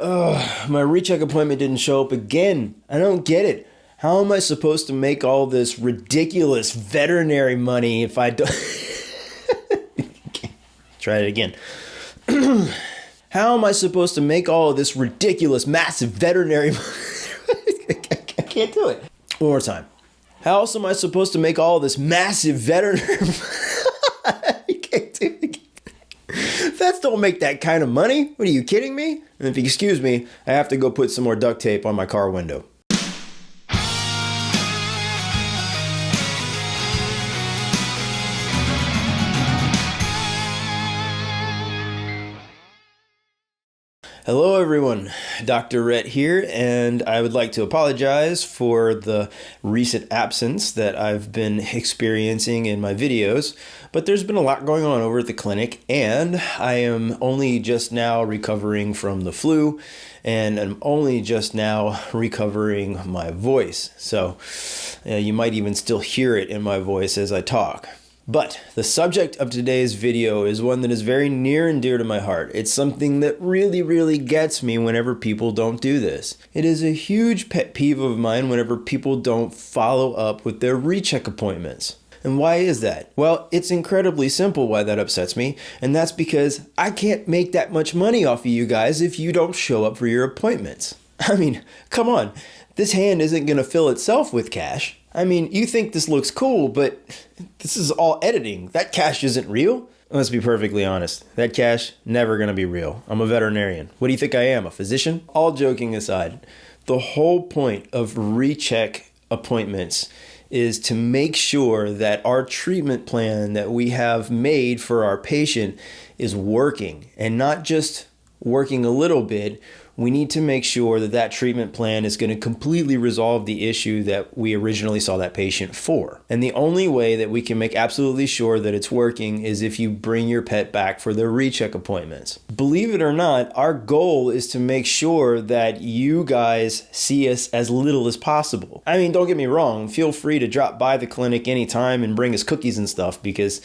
My recheck appointment didn't show up again. I don't get it. How am I supposed to make all this ridiculous veterinary money if I don't... Try it again. How am I supposed to make all of this ridiculous, massive veterinary money? I can't do it. One more time. How else am I supposed to make all of this massive veterinary money? I can't do it. Vets don't make that kind of money. What are you kidding me? And if you excuse me, I have to go put some more duct tape on my car window. Hello everyone, Dr. Rhett here, and I would like to apologize for the recent absence that I've been experiencing in my videos, but there's been a lot going on over at the clinic, and I am only just now recovering from the flu, and I'm only just now recovering my voice, so you might even still hear it in my voice as I talk. But the subject of today's video is one that is very near and dear to my heart. It's something that really gets me whenever people don't do this. It is a huge pet peeve of mine whenever people don't follow up with their recheck appointments. And why is that? Well, it's incredibly simple why that upsets me, and that's because I can't make that much money off of you guys if you don't show up for your appointments. I mean, come on, this hand isn't going to fill itself with cash. I mean, you think this looks cool, but this is all editing. That cash isn't real. Let's be perfectly honest. That cash, never gonna be real. I'm a veterinarian. What do you think I am, a physician? All joking aside, the whole point of recheck appointments is to make sure that our treatment plan that we have made for our patient is working, and not just working a little bit. We need to make sure that that treatment plan is going to completely resolve the issue that we originally saw that patient for. And the only way that we can make absolutely sure that it's working is if you bring your pet back for their recheck appointments. Believe it or not, our goal is to make sure that you guys see us as little as possible. I mean, don't get me wrong, feel free to drop by the clinic anytime and bring us cookies and stuff, because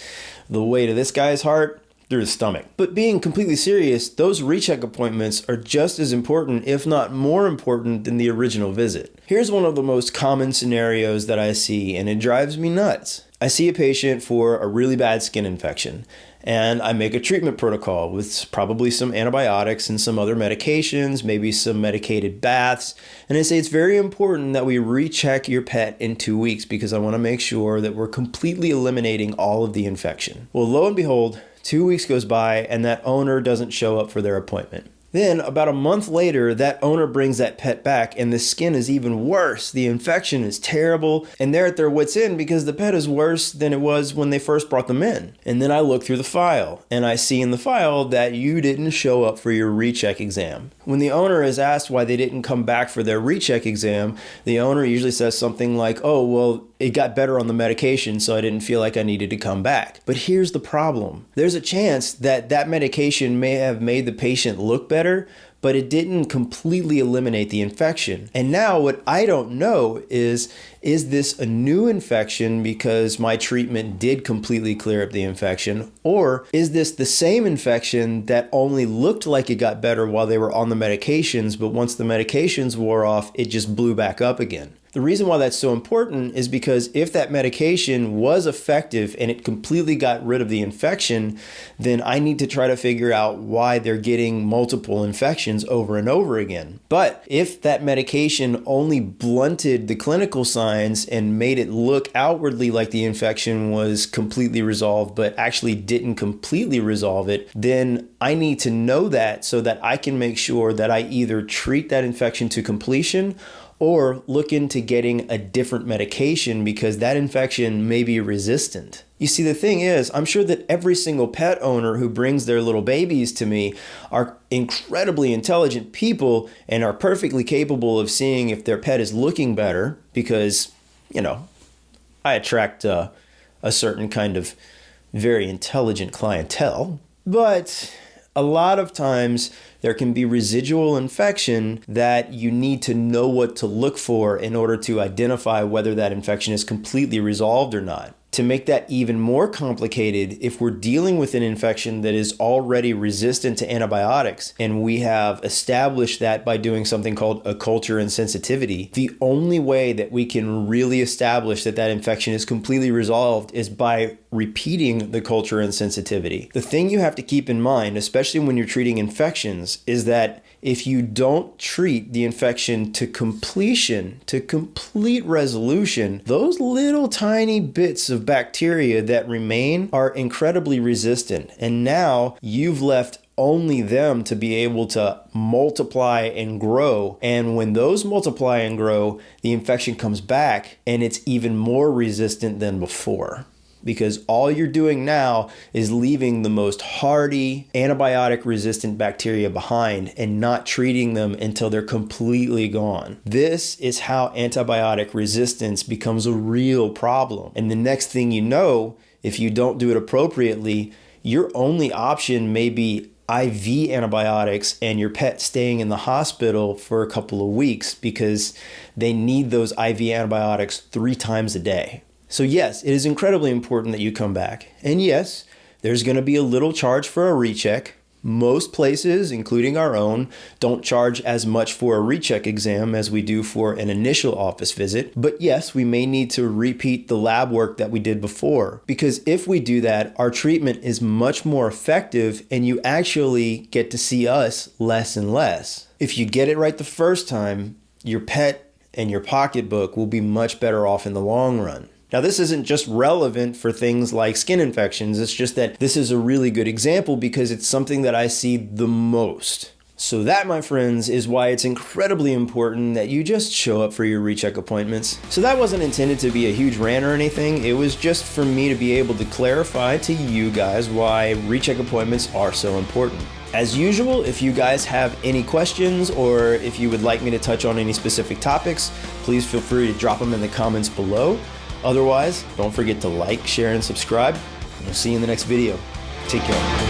the way to this guy's heart, through the stomach. But being completely serious, those recheck appointments are just as important, if not more important, than the original visit. Here's one of the most common scenarios that I see, and it drives me nuts. I see a patient for a really bad skin infection, and I make a treatment protocol with probably some antibiotics and some other medications, maybe some medicated baths, and I say it's very important that we recheck your pet in 2 weeks because I want to make sure that we're completely eliminating all of the infection. Well, lo and behold, 2 weeks goes by and that owner doesn't show up for their appointment. Then about a month later, that owner brings that pet back and the skin is even worse. The infection is terrible and they're at their wits' end because the pet is worse than it was when they first brought them in. And then I look through the file and I see in the file that you didn't show up for your recheck exam. When the owner is asked why they didn't come back for their recheck exam, the owner usually says something like, "Oh, well, it got better on the medication, so I didn't feel like I needed to come back." But here's the problem. There's a chance that that medication may have made the patient look better, but it didn't completely eliminate the infection. And now what I don't know is this a new infection because my treatment did completely clear up the infection? Or is this the same infection that only looked like it got better while they were on the medications, but once the medications wore off, it just blew back up again? The reason why that's so important is because if that medication was effective and it completely got rid of the infection, then I need to try to figure out why they're getting multiple infections over and over again. But if that medication only blunted the clinical signs and made it look outwardly like the infection was completely resolved, but actually didn't completely resolve it, then I need to know that so that I can make sure that I either treat that infection to completion or look into getting a different medication because that infection may be resistant. You see, the thing is, I'm sure that every single pet owner who brings their little babies to me are incredibly intelligent people and are perfectly capable of seeing if their pet is looking better because, I attract a certain kind of very intelligent clientele. But a lot of times there can be residual infection that you need to know what to look for in order to identify whether that infection is completely resolved or not. To make that even more complicated, if we're dealing with an infection that is already resistant to antibiotics, and we have established that by doing something called a culture and sensitivity, the only way that we can really establish that that infection is completely resolved is by repeating the culture and sensitivity. The thing you have to keep in mind, especially when you're treating infections, is that if you don't treat the infection to completion, to complete resolution, those little tiny bits of bacteria that remain are incredibly resistant. And now you've left only them to be able to multiply and grow. And when those multiply and grow, the infection comes back and it's even more resistant than before. Because all you're doing now is leaving the most hardy, antibiotic-resistant bacteria behind and not treating them until they're completely gone. This is how antibiotic resistance becomes a real problem. And the next thing you know, if you don't do it appropriately, your only option may be IV antibiotics and your pet staying in the hospital for a couple of weeks because they need those IV antibiotics 3 times a day. So yes, it is incredibly important that you come back. And yes, there's going to be a little charge for a recheck. Most places, including our own, don't charge as much for a recheck exam as we do for an initial office visit. But yes, we may need to repeat the lab work that we did before, because if we do that, our treatment is much more effective and you actually get to see us less and less. If you get it right the first time, your pet and your pocketbook will be much better off in the long run. Now, this isn't just relevant for things like skin infections. It's just that this is a really good example because it's something that I see the most. So that, my friends, is why it's incredibly important that you just show up for your recheck appointments. So that wasn't intended to be a huge rant or anything. It was just for me to be able to clarify to you guys why recheck appointments are so important. As usual, if you guys have any questions or if you would like me to touch on any specific topics, please feel free to drop them in the comments below. Otherwise, don't forget to like, share, and subscribe. We'll see you in the next video. Take care.